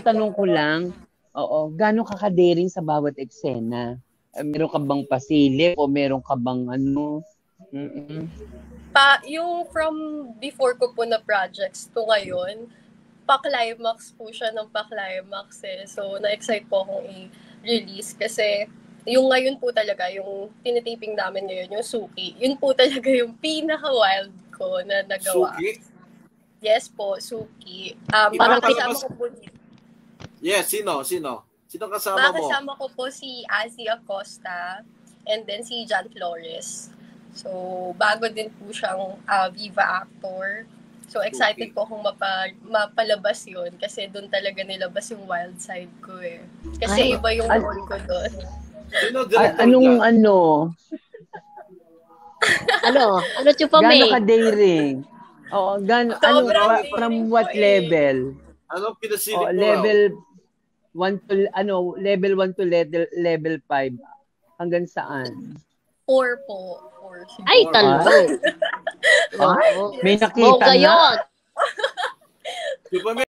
Tanong ko lang, gaano ka-daring sa bawat eksena? Meron ka bang pasilip o meron ka bang ano? Yung from before ko po na projects to ngayon, pa-climax po siya ng pa-climax eh. So, na-excite po akong i-release kasi yung ngayon po talaga, yung tinitaping namin ngayon, yung Suki, yun po talaga yung pinaka-wild ko na nagawa. Suki? Yes po, Suki. Parang kasama ko po dito. Yes, sino? Sino kasama mo? Kasama ko po si Azzy Acosta and then si John Flores. So, bago din po siyang Viva actor. So, excited po akong mapalabas yun kasi doon talaga nilabas yung wild side ko eh. Kasi iba yung role ko doon. Anong ano? Ano chupa may? Gano'n ka-daring? From what level? Anong pinasilip mo? Level 1 to level 5. Hanggang saan? 4 po. 4. Ay, talaga. May nakita na. Yun. Chupa